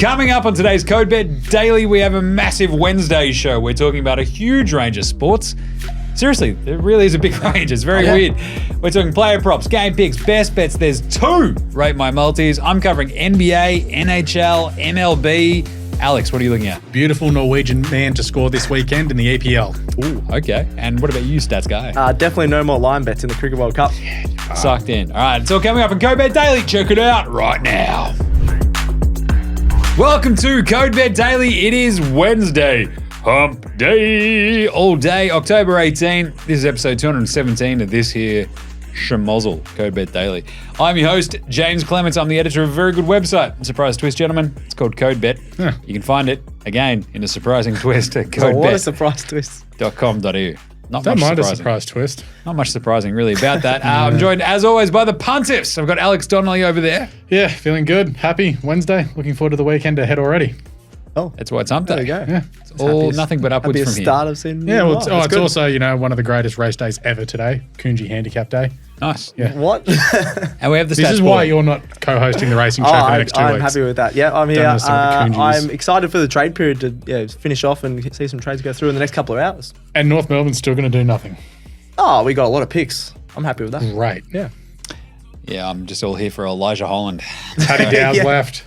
Coming up on today's Code Bet Daily, we have a massive Wednesday show. We're talking about a huge range of sports. Seriously, it really is a big range. It's very weird. We're talking player props, game picks, best bets. There's 2 Rate My Multis. I'm covering NBA, NHL, MLB. Alex, what are you looking at? Beautiful Norwegian man to score this weekend in the EPL. Ooh, okay. And what about you, stats guy? Definitely no more line bets in the Cricket World Cup. Sucked in. All right, it's all coming up on Code Bet Daily. Check it out right now. Welcome to Code Bet Daily. It is Wednesday. Hump Day. All day, October 18. This is episode 217 of this here schmozzle, Code Bet Daily. I'm your host, Jaymz Clements. I'm the editor of a very good website. Surprise twist, gentlemen. It's called Code Bet. Huh. You can find it, again, in a surprising twist at What a surprise twist. codebet.com.au. Not Don't much mind a surprising. surprise twist. Not much surprising, really, about that. I'm joined, as always, by the puntiffs. I've got Alex Donnelly over there. Yeah, feeling good. Happy Wednesday. Looking forward to the weekend ahead already. Oh, That's why it's hump day. there you go. Yeah. It's all nothing but upwards Happiest from start here. I've seen. Yeah, well, That's it's good. also, one of the greatest race days ever today, Coonji Handicap Day. Nice. Yeah. What? And we have the This stats is why board. you're not co-hosting the racing show for the next 2 I'm weeks. happy with that. Yeah, I'm here. Don't understand what the Coonji is. I'm excited for the trade period to finish off and see some trades go through in the next couple of hours. And North Melbourne's still going to do nothing. Oh, we got a lot of picks. I'm happy with that. Right. Yeah. Yeah, I'm just all here for Elijah Holland. Paddy Dow's Yeah. left.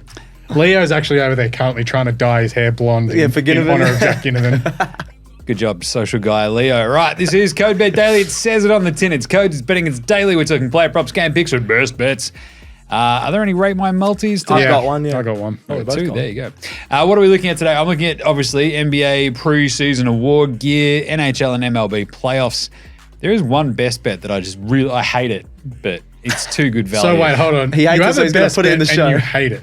Leo's actually over there currently trying to dye his hair blonde Yeah, for in Ginnivan. honour of Jack Ginnivan. Good job, social guy Leo. Right, this is Code Bet Daily. It says it on the tin. It's code, it's betting, it's daily. We're talking player props, game picks, and best bets. Are there any Rate My Multis today? I've got one, yeah. I got one. Oh, we both 2, got there one. you go. What are we looking at today? I'm looking at, obviously, NBA preseason award gear, NHL and MLB playoffs. There is one best bet that I hate it, but it's too good value. So wait, hold on. He hates you it, have so a he's gonna best put it in bet the show. and you hate it.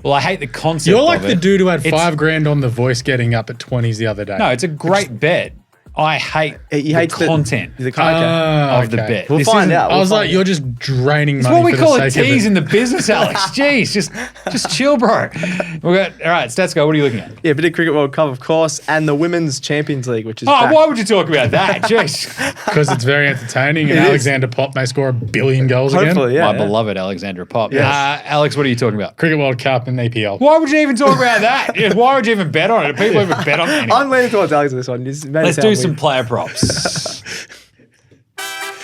Well, I hate the concept You're like of the it. dude who had It's- $5,000 on The Voice getting up at 20s the other day. No, it's a great bet. I hate He the hates content The of okay. the bet. We'll This find isn't- out. I was We'll like, find you're out. just draining It's money what we for call the a sake of tease it. in the business, Alex. Jeez, just chill, bro. All right, Stats go. What are you looking at? Yeah, bit of Cricket World Cup, of course, and the Women's Champions League, which is Oh, back. why would you talk about that? Jeez. Because it's very entertaining, and It is. Alexander Pop may score 1 billion goals Hopefully, again. yeah. My beloved Alexandra Pop. Yes. Alex, what are you talking about? Cricket World Cup and EPL. Why would you even talk about that? Yeah, why would you even bet on it? Do people even bet on it? Anyway, I'm leaning towards Alex on this one. This made it let's sound do some weird. player props.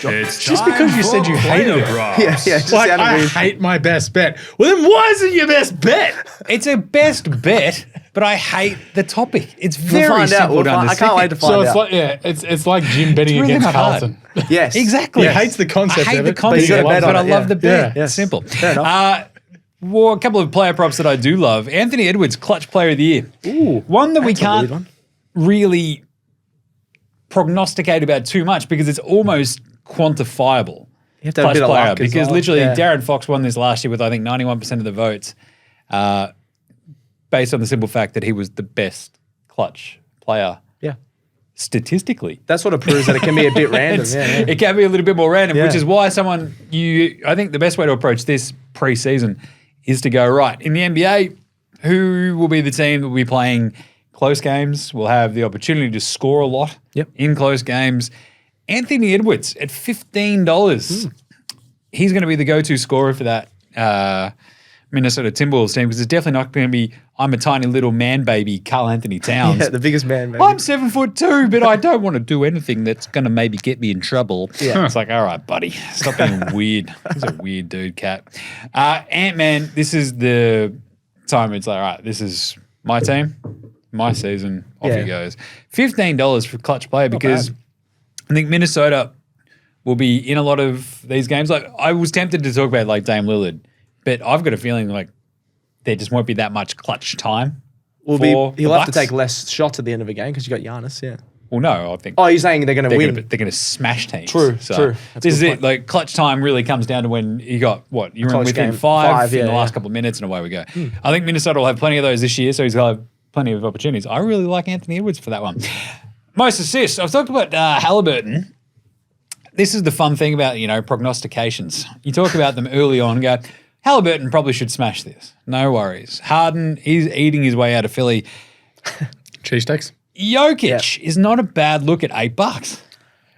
It's Just because you said you hated it. Yeah, it just Like, sounded I weird. hate my best bet. Well, then why is it your best bet? It's a best bet, but I hate the topic. It's We'll very find out. simple We'll to find- I understand. can't wait to So find it's out. like, it's like Jim betting really against not hard. Carlton. Yes. Exactly. He hates the concept I hate of the it, but concept, you gotta bet but on I it, love yeah. the bet. Yeah. It's simple. Fair enough. Well, a couple of player props that I do love. Anthony Edwards, clutch player of the year. Ooh, One that we that's a weird can't one. really prognosticate about too much because it's almost quantifiable. You have to have a bit of player luck as because well. literally Yeah. Darren Fox won this last year with I think 91% of the votes, based on the simple fact that he was the best clutch player Yeah. statistically. That sort of proves that it can be a bit random. It's- Yeah, yeah. It can be a little bit more random, Yeah. which is why I think the best way to approach this pre-season is to go, right, in the NBA, who will be the team that will be playing close games, will have the opportunity to score a lot in close games. Anthony Edwards at $15. He's going to be the go-to scorer for that Minnesota Timberwolves team because it's definitely not going to be, I'm a tiny little man baby, Karl Anthony Towns. Yeah, the biggest man, maybe. I'm 7'2", but I don't want to do anything that's going to maybe get me in trouble. Yeah. It's like, all right, buddy, stop being weird. He's a weird dude, Cat. Ant-Man, this is the time it's like, all right, this is my team, my season, off he goes. $15 for clutch player because bad. I think Minnesota will be in a lot of these games. Like I was tempted to talk about like Dame Lillard, but I've got a feeling like there just won't be that much clutch time. He'll for have the to Bucks. take less shots at the end of a game because you got Giannis, yeah. Well, no, I think Oh, you're saying they're going to they're win? going to smash teams. True, So true. That's a This is good it. point. Like clutch time really comes down to when you got what you're in Close within game. five in Yeah, the last yeah. couple of minutes, and away we go. I think Minnesota will have plenty of those this year, so he's going to have plenty of opportunities. I really like Anthony Edwards for that one. Most assists. I've talked about Halliburton. This is the fun thing about prognostications. You talk about them early on, and go, Halliburton probably should smash this. No worries. Harden, he's eating his way out of Philly. Cheesesteaks? Jokic is not a bad look at $8.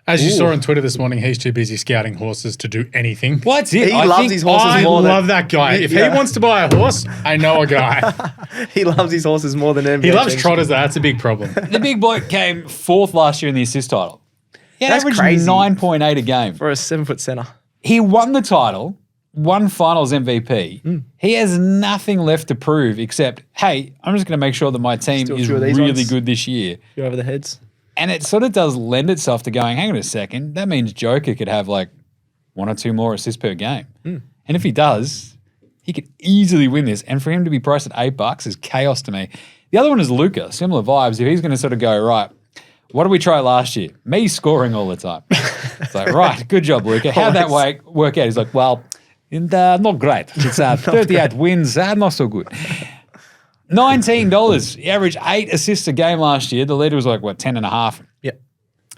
As you saw on Twitter this morning, he's too busy scouting horses to do anything. Well, that's it. He loves his horses I more love that guy. If he wants to buy a horse, I know a guy. He loves his horses more than NBA. He loves trotters, though. That's a big problem. The big bloke came 4th last year in the assist title. He had That's averaged crazy. 9.8 a game. For a 7-foot centre. He won the title, won finals MVP. He has nothing left to prove except, hey, I'm just going to make sure that my team Still is few of these really ones. good this year. You're over the heads. And it sort of does lend itself to going, hang on a second, that means Joker could have like 1 or 2 more assists per game. And if he does, he could easily win this. And for him to be priced at $8 is chaos to me. The other one is Luka, similar vibes. If he's going to sort of go, right, what did we try last year? Me scoring all the time. It's like, right, good job, Luka. How'd that work out? He's like, well, not great. It's 38 wins, not so good. $19. He averaged 8 assists a game last year. The leader was like, 10.5. Yep.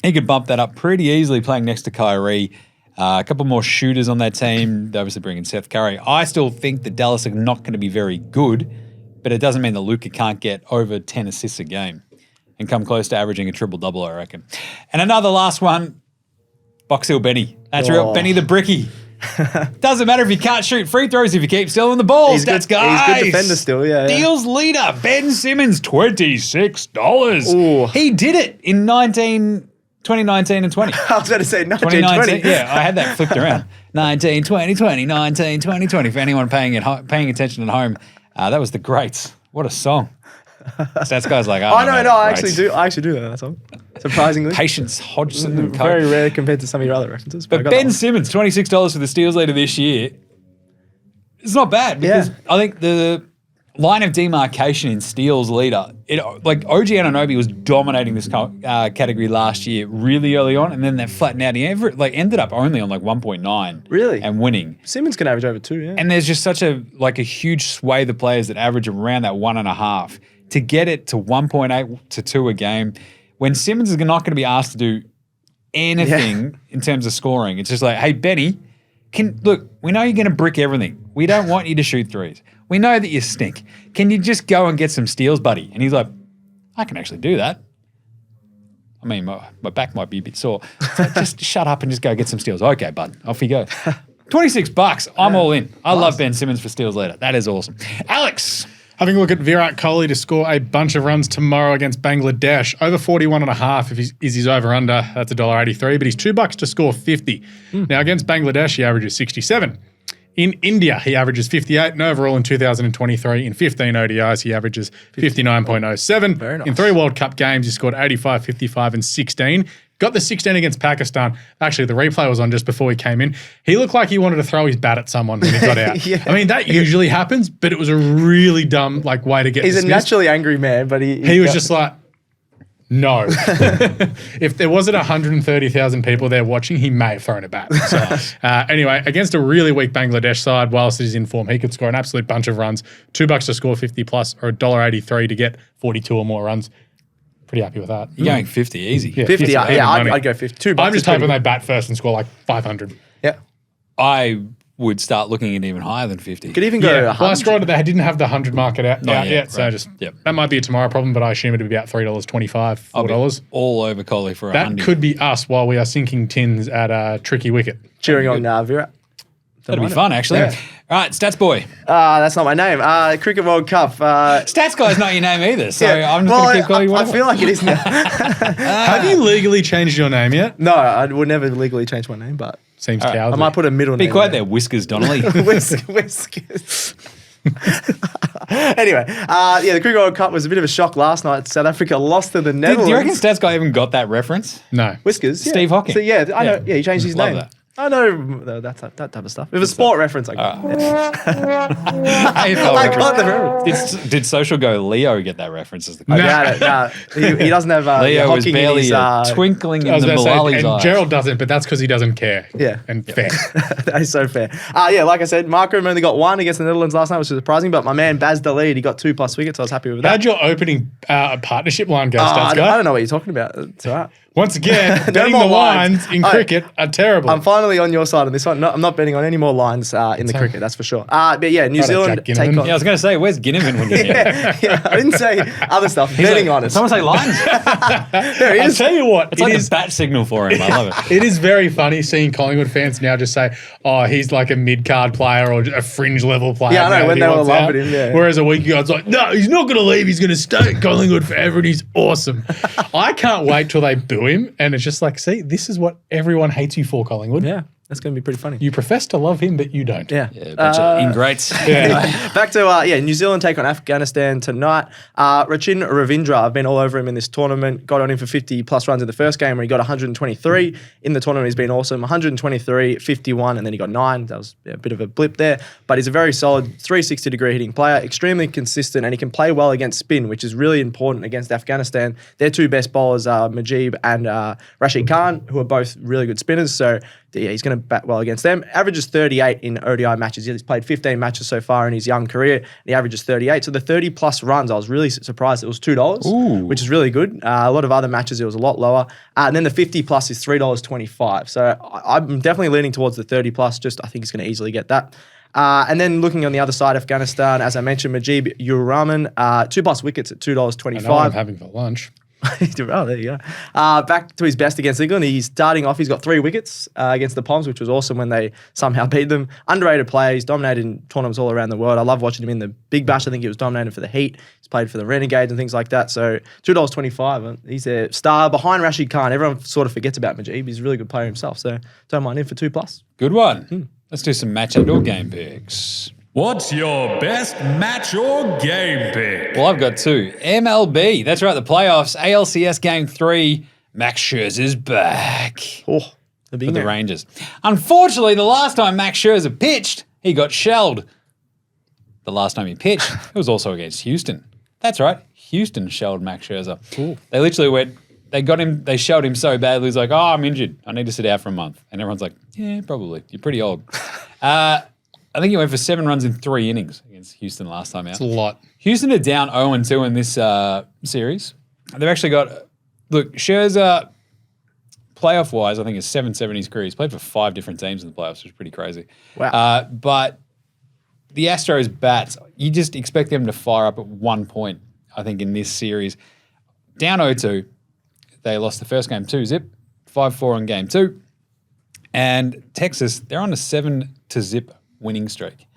He could bump that up pretty easily playing next to Kyrie. A couple more shooters on that team. They obviously bring in Seth Curry. I still think that Dallas are not going to be very good, but it doesn't mean that Luka can't get over 10 assists a game and come close to averaging a triple-double, I reckon. And another last one, Box Hill Benny. That's real. Benny the Bricky. Doesn't matter if you can't shoot free throws if you keep stealing the ball. He's That's good, guys. he's good defender still, yeah. Steals leader, Ben Simmons, $26. Ooh. He did it in 2019 and 20. I was going to say 2019. 1920. Yeah, I had that flipped around. 19, 20, 20, 19, 20, 20. For anyone paying attention at home, that was the greats. What a song. Stats guy's like, I actually do know that song. Surprisingly. Patience Hodgson and co. Very rare compared to some of your other references. But I got Ben that Simmons, $26 for the steals leader this year. It's not bad because I think the line of demarcation in steals leader, like OG Anunoby was dominating this category last year really early on, and then that flattened out. He ended up only on like 1.9. Really? And winning. Simmons can average over 2, yeah. And there's just such a huge swathe of players that average around that 1.5. To get it to 1.8 to 2 a game, when Simmons is not going to be asked to do anything in terms of scoring, it's just like, hey, Benny, look, we know you're going to brick everything. We don't want you to shoot threes. We know that you stink. Can you just go and get some steals, buddy? And he's like, I can actually do that. I mean, my back might be a bit sore. So just shut up and just go get some steals. Okay, bud, off you go. $26. I'm all in. I love Ben Simmons for steals leader. That is awesome. Alex. Having a look at Virat Kohli to score a bunch of runs tomorrow against Bangladesh. Over 41.5 is his over-under. That's $1.83, but he's $2 to score 50. Now, against Bangladesh, he averages 67. In India, he averages 58, and overall in 2023, in 15 ODIs, he averages 59.07. Very nice. In 3 World Cup games, he scored 85, 55, and 16. Got the 16 against Pakistan. Actually, the replay was on just before he came in. He looked like he wanted to throw his bat at someone when he got out. I mean, that usually happens, but it was a really dumb way to get He's dismissed. a naturally angry man, but he was just like, no. If there wasn't 130,000 people there watching, he may have thrown a bat. So, anyway, against a really weak Bangladesh side, whilst he's in form, he could score an absolute bunch of runs. $2 to score 50 plus, or $1.83 to get 42 or more runs. Pretty happy with that. You're going 50 easy. Yeah, 50, yeah, money. I'd go 50. $2 I'm just is pretty hoping they good. bat first and score like 500. Yeah. I would start looking at even higher than 50. Could even go Yeah, 100. well, I scrolled it. They didn't have the 100 market out Not yet, yet, so right. just Yep. that might be a tomorrow problem, but I assume it'd be about $3.25, I'll be $4. all over Kohli for That 100. could be us while we are sinking tins at a tricky wicket. Cheering on Virat. That'd be fun, actually. Yeah. All right, Stats Boy. That's not my name. Cricket World Cup. Stats Guy's not your name either, so yeah. I'm just Well, going to keep calling you I whatever. feel like it is now. Have you legally changed your name yet? No, I would never legally change my name, but Seems right. cowardly. I might put a middle Be name. quiet there, Whiskers Donnelly. Whiskers. Anyway, the Cricket World Cup was a bit of a shock last night. South Africa lost to the Do Netherlands. you reckon Stats Guy even got that reference? No. Whiskers? Yeah. Steve Hawking. So, yeah, I know. Yeah. Yeah, he changed his Love name. that. I know that type of stuff. It was a sport reference. I got. AFL I got the reference. reference. Did Social Go Leo get that reference as the I coach? doubt it. No, he doesn't have Leo was Hawking barely in his, a twinkling I in was the about to say, Malali's and eyes. Gerald doesn't, but that's because he doesn't care. Yeah. And fair. That is so fair. Like I said, Markram only got 1 against the Netherlands last night, which was surprising. But my man Baz Daleed, he got 2+ wickets. So I was happy with that. How'd your opening partnership line go, I Stats don't Guy? know what you're talking about. It's all right. Once again, No betting more the lines. lines in Oh, cricket are terrible. I'm finally on your side on this one. No, I'm not betting on any more lines in the cricket, that's for sure. But yeah, New Righto, Zealand Jack take Ginnivan. on. Yeah, I was going to say, where's Ginnivan when you're here? Yeah, I didn't say other stuff. Betting on it. Someone say lines. There he I'll is. tell you what, It's like the bat signal for him. I love it. it is very funny seeing Collingwood fans now just say, oh, he's like a mid-card player or a fringe-level player. Yeah, I know, now when he they were wants loving out. him, yeah. Whereas a week ago, it's like, no, he's not going to leave. He's going to stay at Collingwood forever and he's awesome. I can't wait till they boo him. And it's just like, see, this is what everyone hates you for, Collingwood. Yeah, that's going to be pretty funny. You profess to love him, but you don't. Yeah. Yeah, a bunch of ingrates. Back to New Zealand take on Afghanistan tonight. Rachin Ravindra, I've been all over him in this tournament. Got on him for 50 plus runs in the first game where he got 123. In the tournament, he's been awesome. 123, 51, and then he got 9. That was a bit of a blip there. But he's a very solid 360-degree hitting player, extremely consistent, and he can play well against spin, which is really important against Afghanistan. Their two best bowlers are Mujeeb and Rashid Khan, who are both really good spinners. So yeah, he's going to bat well against them. Averages 38 in ODI matches. He's played 15 matches so far in his young career, and he averages 38. So the 30-plus runs, I was really surprised it was $2, which is really good. A lot of other matches, it was a lot lower. And then the 50-plus is $3.25. So I'm definitely leaning towards the 30-plus. Just I think he's going to easily get that. And then looking on the other side, Afghanistan, as I mentioned, Mujeeb Ur-Rahman, 2+ wickets at $2.25. I know what I'm having for lunch. Oh, there you go. Back to his best against England. He's starting off. He's got 3 wickets against the Poms, which was awesome when they somehow beat them. Underrated player. He's dominated in tournaments all around the world. I love watching him in the Big Bash. I think he was dominated for the Heat. He's played for the Renegades and things like that. So $2.25. He's a star behind Rashid Khan. Everyone sort of forgets about Mujeeb. He's a really good player himself. So don't mind him for 2+. Good one. Let's do some match and or game picks. What's your best match or game pick? Well, I've got 2. MLB. That's right, the playoffs. ALCS Game 3. Max Scherzer's back Oh, the big for the man. Rangers. Unfortunately, the last time Max Scherzer pitched, he got shelled. The last time he pitched, it was also against Houston. That's right, Houston shelled Max Scherzer. They literally went, they shelled him so badly, he's like, oh, I'm injured. I need to sit out for a month. And everyone's like, yeah, probably. You're pretty old. I think he went for 7 runs in 3 innings against Houston last time out. It's a lot. Houston are down 0-2 in this series. They've actually got, look, Scherzer, playoff-wise, I think is 7-7 in his career. He's played for 5 different teams in the playoffs, which is pretty crazy. Wow. But the Astros bats, you just expect them to fire up at one point, I think, in this series. Down 0-2, they lost the first game 2-0, 5-4 in game 2. And Texas, they're on a 7-0 winning streak.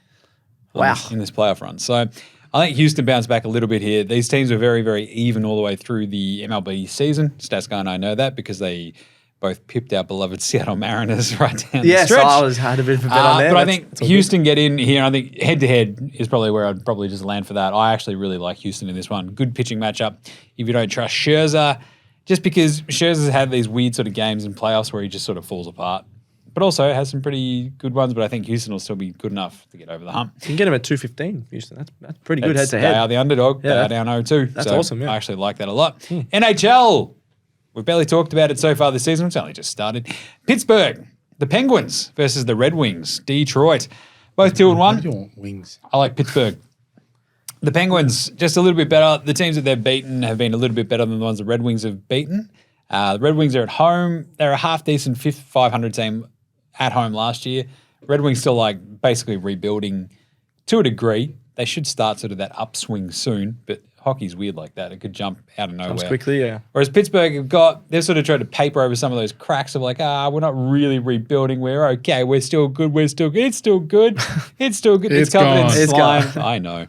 Wow. In this playoff run. So I think Houston bounced back a little bit here. These teams were very, very even all the way through the MLB season. Stats guy and I know that because they both pipped our beloved Seattle Mariners right down the Yes, stretch. I had a bit of a bet on there. But I think Houston get in here. I think head-to-head is probably where I'd probably just land for that. I actually really like Houston in this one. Good pitching matchup. If you don't trust Scherzer, just because Scherzer's had these weird sort of games in playoffs where he just sort of falls apart. But also has some pretty good ones, but I think Houston will still be good enough to get over the hump. You can get him at 215, Houston. That's pretty good head to They head. are the underdog. Yeah, they are down 0-2. that's So awesome, yeah. I actually like that a lot. NHL. We've barely talked about it so far this season. It's only just started. Pittsburgh, the Penguins versus the Red Wings. Detroit. Both 2-1. Your wings. I like Pittsburgh. The Penguins, just a little bit better. The teams that they've beaten have been a little bit better than the ones the Red Wings have beaten. The Red Wings are at home. They're a half-decent 500 team at home last year. Red Wings still like basically rebuilding to a degree. They should start sort of that upswing soon, but hockey's weird like that. It could jump out of nowhere. Comes quickly, yeah. Whereas Pittsburgh they've sort of tried to paper over some of those cracks of like, we're not really rebuilding. We're okay. We're still good. We're still good. It's still good. It's still good. It's covered in gone. It's slime. gone. I know.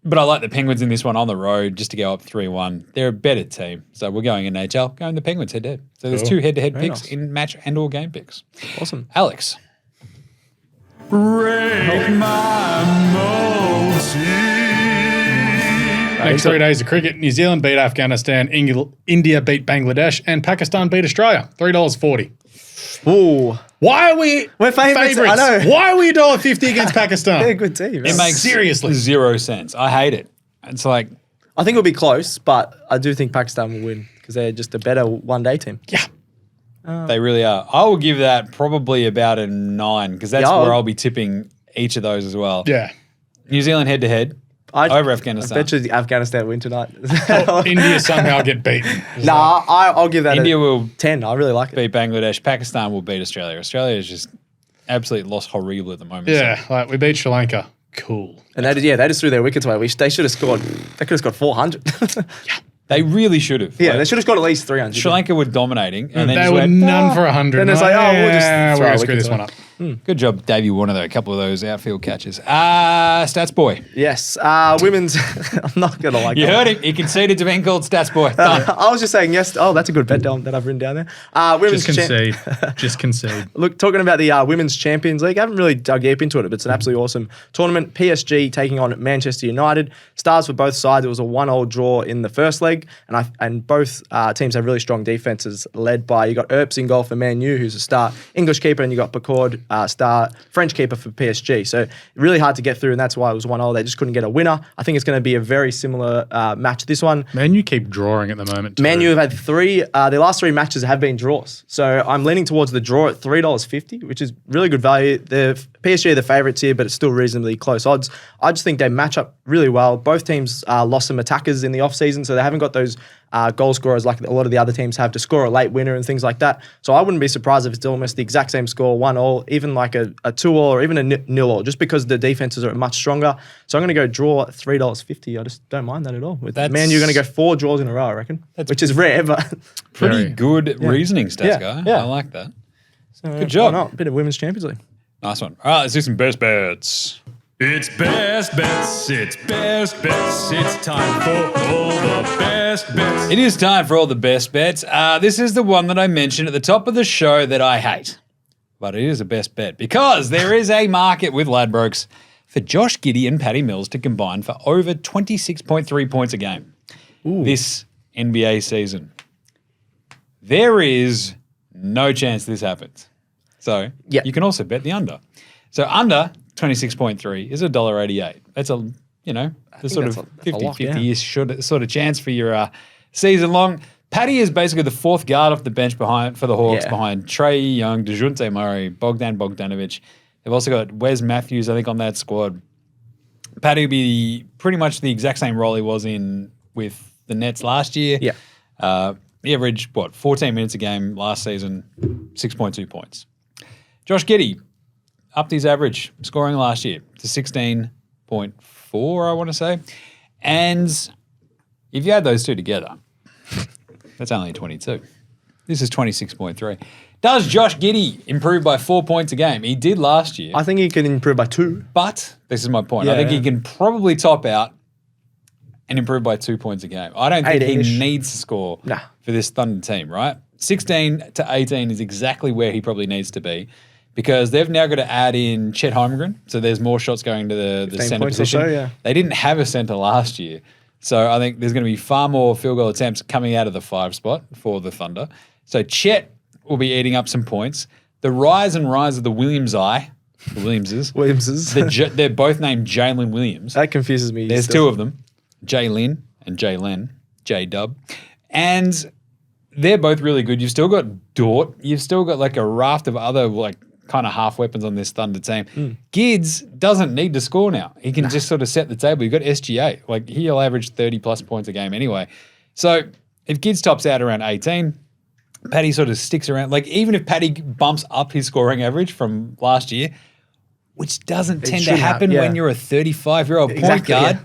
But I like the Penguins in this one on the road just to go up 3-1. They're a better team. So we're going NHL, going the Penguins head-to-head. So there's Cool. 2 head-to-head Very picks nice. in match and or game picks. Awesome. Alex. Rate my multi. Next 3 days of cricket, New Zealand beat Afghanistan, India beat Bangladesh, and Pakistan beat Australia. $3.40. Ooh. Why are we We're favourites, I know. Why are we $1.50 against Pakistan? They're a good team. It makes Seriously. 0 sense. I hate it. It's like, I think it'll be close, but I do think Pakistan will win because they're just a better one-day team. Yeah. they really are. I will give that probably about a 9 because that's Yeah, where I'll be tipping each of those as well. Yeah. New Zealand head-to-head. over I Afghanistan. bet you Afghanistan win tonight. India somehow get beaten. Nah, I'll give that India a will 10. I really like it. beat Bangladesh. Pakistan will beat Australia. Australia is just absolutely lost horrible at the moment. Yeah, So. like we beat Sri Lanka. Cool. And they just threw their wickets away. They should have scored. They could have scored 400. They really should have. Yeah, Like, they should have scored at least 300. Sri Lanka were dominating, and then They just were went, none for 100. Then it's like, oh, we'll just we're throw going our to screw wickets this one away. up. Good job, Davey Warner, though. A couple of those outfield catches. Stats boy. Yes. Women's. I'm not going to like You that heard him. He conceded to being called Stats boy. Done. I was just saying yes. Oh, that's a good bet that I've written down there. Women's Just concede. Just concede. Look, talking about the Women's Champions League, I haven't really dug deep into it, but it's an absolutely awesome tournament. PSG taking on Manchester United. Stars for both sides. It was a 1-1 draw in the first leg, and both teams have really strong defenses led by, you got Earps in goal for Man U, who's a star English keeper, and you got Pacord, star French keeper for PSG. So really hard to get through, and that's why it was 1-0. They just couldn't get a winner. I think it's going to be a very similar match, this one. Man, you keep drawing at the moment. Man U have had their last 3 matches have been draws. So I'm leaning towards the draw at $3.50, which is really good value. The PSG are the favourites here, but it's still reasonably close odds. I just think they match up really well. Both teams lost some attackers in the off-season, so they haven't got those goal scorers like a lot of the other teams have to score a late winner and things like that. So I wouldn't be surprised if it's almost the exact same score, 1-1, even like a 2-2 or even a 0-0, just because the defenses are much stronger. So I'm going to go draw at $3.50. I just don't mind that at all. With Man, you're going to go 4 draws in a row, I reckon, which is rare, but Pretty good reasoning, Stats Yeah, guy. yeah. I like that. good Good job. Why not? Bit of Women's Champions League. Nice one. All right, let's do some best bets. It's best bets. It's best bets. It's time for all the best bets. It is time for all the best bets. This is the one that I mentioned at the top of the show that I hate. But it is a best bet because there is a market with Ladbrokes for Josh Giddey and Paddy Mills to combine for over 26.3 points a game this NBA season. There is no chance this happens. So you can also bet the under. So under 26.3 is $1.88. That's a, the sort of that's a lot, 50-50-ish sort of chance for your season long. Paddy is basically the fourth guard off the bench for the Hawks, behind Trey Young, DeJounte Murray, Bogdan Bogdanovic. They've also got Wes Matthews, I think, on that squad. Paddy will be pretty much the exact same role he was in with the Nets last year. Yeah. He averaged, 14 minutes a game last season, 6.2 points. Josh Giddey upped his average scoring last year to 16.4, I want to say. And if you add those two together, that's only 22. This is 26.3. Does Josh Giddey improve by 4 points a game? He did last year. I think he can improve by 2. But this is my point. I think he can probably top out and improve by 2 points a game. I don't think he 18-ish. needs to score for this Thunder team, right? 16 to 18 is exactly where he probably needs to be because they've now got to add in Chet Holmgren. So there's more shots going to the center position. They didn't have a center last year. So I think there's going to be far more field goal attempts coming out of the 5 spot for the Thunder. So Chet will be eating up some points. The rise and rise of the Williamses. They're both named Jalen Williams. That confuses me. There's 2 of them, Jaylin and Jaylen, J-Dub. And they're both really good. You've still got Dort. You've still got like a raft of other kind of half weapons on this Thunder team. Gids doesn't need to score now. He can just sort of set the table. You've got SGA. He'll average 30 plus points a game anyway. So if Gids tops out around 18, Paddy sort of sticks around. Even if Paddy bumps up his scoring average from last year, which doesn't tend to happen when you're a 35-year-old point guard,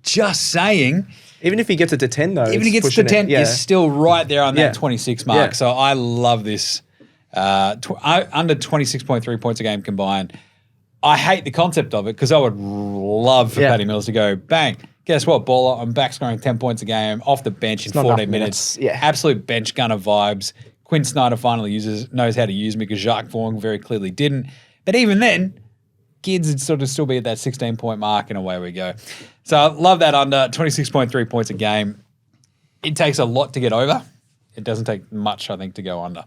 just saying. Even if he gets it to 10, though. Even if he gets to 10, you're still right there on that 26 mark. Yeah. So I love this. Under 26.3 points a game combined. I hate the concept of it because I would love for Paddy Mills to go, bang, guess what, baller? I'm back scoring 10 points a game off the bench in 14 minutes. Yeah. Absolute bench gunner vibes. Quinn Snyder finally knows how to use me because Jacques Vaughan very clearly didn't. But even then, Gids would sort of still be at that 16-point mark and away we go. So I love that under 26.3 points a game. It takes a lot to get over. It doesn't take much, I think, to go under.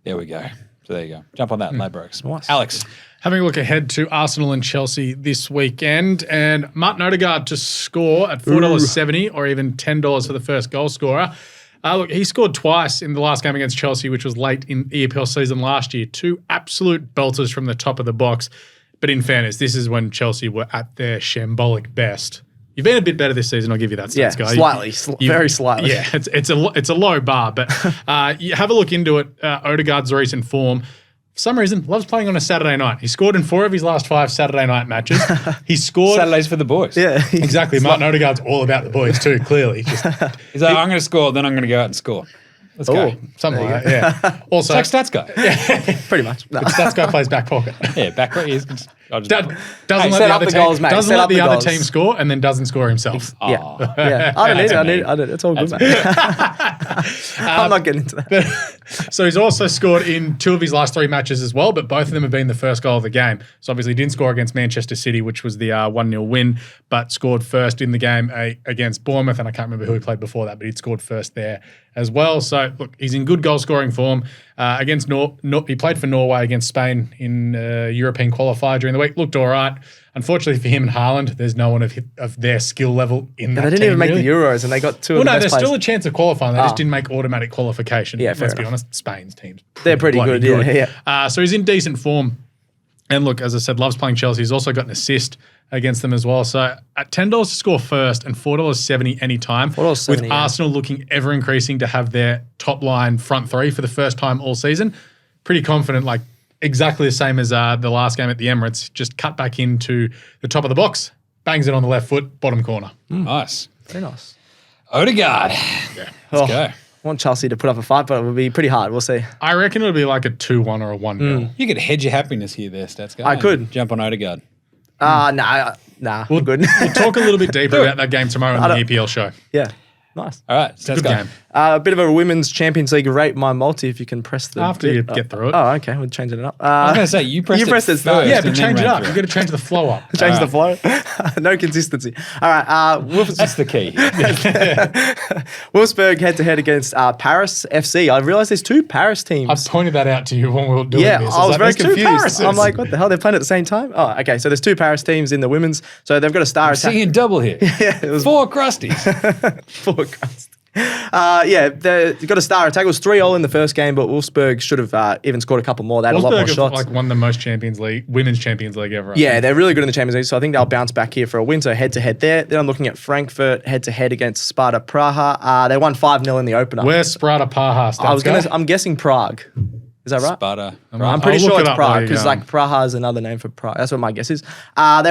There we go. So there you go. Jump on that, Ladbrokes. Nice. Alex. Having a look ahead to Arsenal and Chelsea this weekend, and Martin Odegaard to score at $4.70 or even $10 for the first goal scorer. Look, he scored twice in the last game against Chelsea, which was late in EPL season last year. 2 absolute belters from the top of the box. But in fairness, this is when Chelsea were at their shambolic best. You've been a bit better this season. I'll give you that stats, guy. Slightly, very slightly. Yeah, it's a low bar, but you have a look into it. Odegaard's recent form. For some reason, loves playing on a Saturday night. He scored in 4 of his last 5 Saturday night matches. He scored. Saturdays for the boys. Yeah. Exactly. Martin Odegaard's all about the boys too, clearly. He's like, I'm going to score, then I'm going to go out and score. Let's go. Something like that, yeah. Also, It's like Stats Guy. Pretty much. No. Stats guy plays back pocket. Yeah, back right. Doesn't Hey, let set the up other the team, goals, mate. doesn't Set let up the the other goals. team score and then doesn't score himself. Yeah. I don't need it. It's all good, mate. I'm not getting into that. So he's also scored in 2 of his last 3 matches as well, but both of them have been the first goal of the game. So obviously he didn't score against Manchester City, which was the 1-0 win, but scored first in the game against Bournemouth, and I can't remember who he played before that, but he'd scored first there as well. So look, he's in good goal scoring form. Against he played for Norway against Spain in European qualifier during the week. Looked all right. Unfortunately for him and Haaland, there's no one of their skill level in that They didn't team, even make really. the Euros, and they got 2 of the best There's players. still a chance of qualifying. They just didn't make automatic qualification. Yeah, fair Let's be enough. honest, Spain's team's They're pretty bloody good, yeah. So he's in decent form. And look, as I said, loves playing Chelsea. He's also got an assist against them as well. So at $10 to score first and $4.70 anytime, $4.70, with yeah. Arsenal looking ever increasing to have their top line front 3 for the first time all season, pretty confident, like exactly the same as the last game at the Emirates, just cut back into the top of the box, bangs it on the left foot, bottom corner. Nice. Very nice. Odegaard. Let's go. I want Chelsea to put up a fight, but it would be pretty hard. We'll see. I reckon it'll be like a 2-1 or a 1-0. You could hedge your happiness here there, Stats Guy. I could. Jump on Odegaard. Nah, I'm good. We'll talk a little bit deeper about that game tomorrow on the EPL show. Yeah, nice. All right, Stats Good Guy. game. A bit of a women's Champions League rate my multi if you can press the After you get through it. Oh, okay. We're changing it up. I was going to say, you pressed You it pressed it first. first. Yeah, and but then change it ran up. through You've got to change the flow up. Change the flow. No consistency. All right. That's the key. Wolfsburg head-to-head against Paris FC. I realised there's 2 Paris teams. I pointed that out to you when we were doing Yeah, this. I was like, very there's 2 confused. Parises. I'm like, what the hell? They're playing at the same time? Oh, okay. So there's 2 Paris teams in the women's. So they've got a star attack. Seeing double here. Yeah, it was 4 crusties. forecast. They've got a star attack. It was 3-0 in the first game, but Wolfsburg should have even scored a couple more. They had a lot more Wolfsburg have shots. like won the most women's Champions League ever. I Yeah, think. they're really good in the Champions League, so I think they'll bounce back here for a win. So head-to-head there. Then I'm looking at Frankfurt head-to-head against Sparta Praha. They won 5-0 in the opener. Where's Sparta Praha? I'm guessing Prague. Is that right? Sparta. I'm pretty I'll look sure it it's up Prague while you're because going. like Praha is another name for Prague. That's what my guess is. They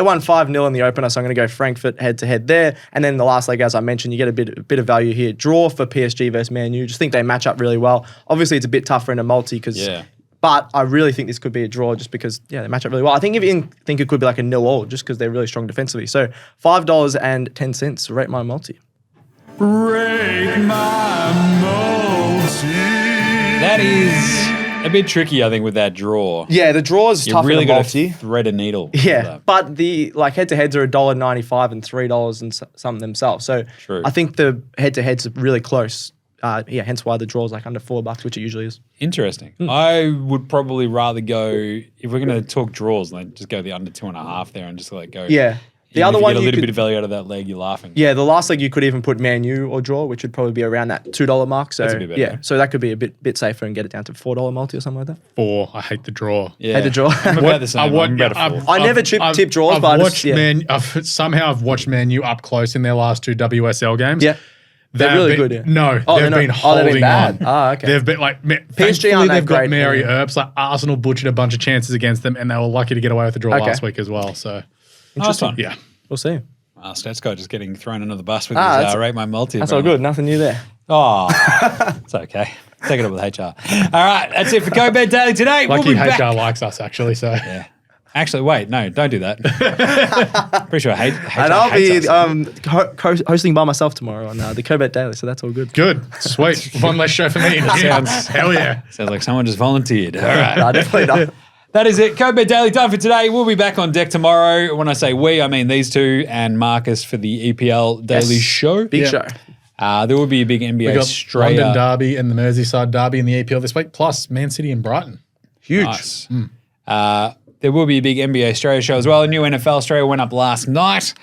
won 5-0 in the opener, so I'm going to go Frankfurt head-to-head there. And then the last leg, as I mentioned, you get a bit of value here. Draw for PSG versus Man U. Just think they match up really well. Obviously, it's a bit tougher in a multi but I really think this could be a draw just because, they match up really well. I think it could be like a 0-0 just because they're really strong defensively. So $5.10, rate my multi. Rate my multi. That is a bit tricky, I think, with that draw. Yeah, the draw is You tough really in a got multi. to thread a needle. with Yeah, that. but the head-to-heads are $1.95 and $3 and some themselves. So True. I think the head-to-heads are really close. Hence why the draw is like under $4, which it usually is. Interesting. I would probably rather go, if we're going to talk draws, like just go the under 2.5 there and just let it go. Yeah. The Even other if you one get a you little could, bit of value out of that leg, you're laughing. yeah, the last leg you could even put Man U or draw, which would probably be around that $2 mark. So That's a bit better. so that could be a bit safer and get it down to $4 multi or something like that. 4. I hate the draw. Yeah. Had to draw. I'm about the same. I'm about a I've- 4. I never tip draws, I've but I watched just- yeah. I've watched Man U up close in their last 2 WSL games. Yeah. They're They've really been- good, yeah. No, Oh, they've they're not- been oh, holding they've been bad. on. Ah, okay. They've been like PSG thankfully aren't that they've got great, Mary yeah. Earps. Like Arsenal butchered a bunch of chances against them, and they were lucky to get away with the draw Okay. last week as well. So Nice one. yeah, We'll see. Stats guy just getting thrown under the bus with Ah, his that's- rate my multi. That's all good. Nothing new there. Oh, it's okay. Take it up with HR. All right, that's it for Co-Bet Daily today. lucky we'll be HR back. likes us actually. So Yeah. Actually, wait, no, don't do that. Pretty sure HR And I'll hates be us. hosting by myself tomorrow on the Co-Bet Daily, so that's all good. good, sweet. One less show for me. Sounds- Hell yeah. Sounds like someone just volunteered. All right. No, definitely not. That is it. Co-Bet Daily done for today. We'll be back on deck tomorrow. When I say we, I mean these two and Marcus for the EPL Daily Yes. Show. Big Yeah. show. There will be a big We NBA got London Australia. Derby and the Merseyside Derby in the EPL this week, plus Man City and Brighton. Huge. Nice. There will be a big NBA Australia show as well. A new NFL Australia went up last night.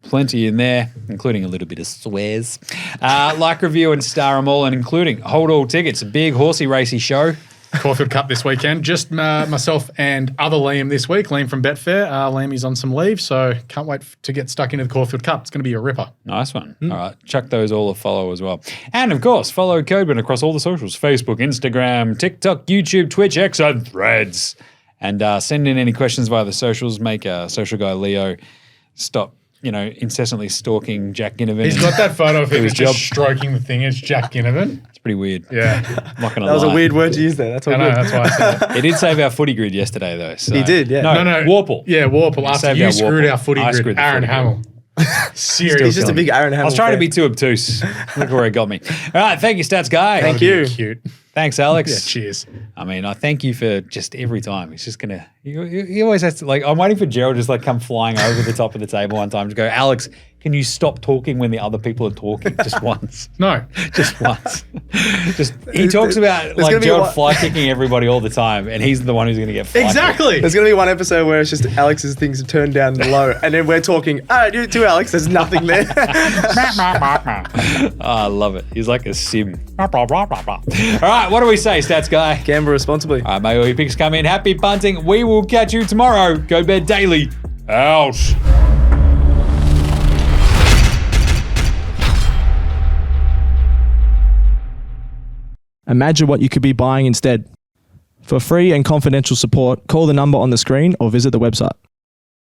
Plenty in there, including a little bit of swears. Like, review, and star them all, and including hold all tickets. A big horsey racy show. Caulfield Cup this weekend. Just myself and other Liam this week. Liam from Betfair. Liam is on some leave, so can't wait to get stuck into the Caulfield Cup. It's going to be a ripper. Nice one. All right. Chuck those all a follow as well. And of course, follow Codeman across all the socials: Facebook, Instagram, TikTok, YouTube, Twitch, X, and Threads. And send in any questions via the socials. Make Social Guy Leo stop, incessantly stalking Jack Ginnivan. He's got that photo of him his just job. stroking the thing. It's Jack Ginnivan. It's pretty weird. Yeah. I'm not gonna That was a lie. weird word to use there. That's all I know, good. that's why I said it. He did save our footy grid yesterday, though. So. He did, yeah. No, Warple. Yeah, Warple. After saved you our screwed Warple. our footy I grid, screwed the Aaron footy Hamill. Seriously. He's just a big Aaron Hamill I was trying to fan. be too obtuse. Look where it got me. All right, thank you, Stats Guy. Thank you. Cute. Thanks, Alex. Yeah, cheers. I mean, I thank you for just every time. He's just gonna. He always has to I'm waiting for Gerald to just come flying over the top of the table one time to go, Alex, can you stop talking when the other people are talking just once? No. Just once. He talks about gonna be Gerald one- fly kicking everybody all the time, and he's the one who's gonna get fly kicked. Exactly. There's going to be one episode where it's just Alex's things are turned down low, and then we're talking, you too, Alex, there's nothing there. Oh, I love it. He's like a sim. All right, what do we say, Stats Guy? Gamble responsibly. All right, may all your picks come in. Happy punting. We will catch you tomorrow. Go bed daily. Out. Imagine what you could be buying instead. For free and confidential support, call the number on the screen or visit the website.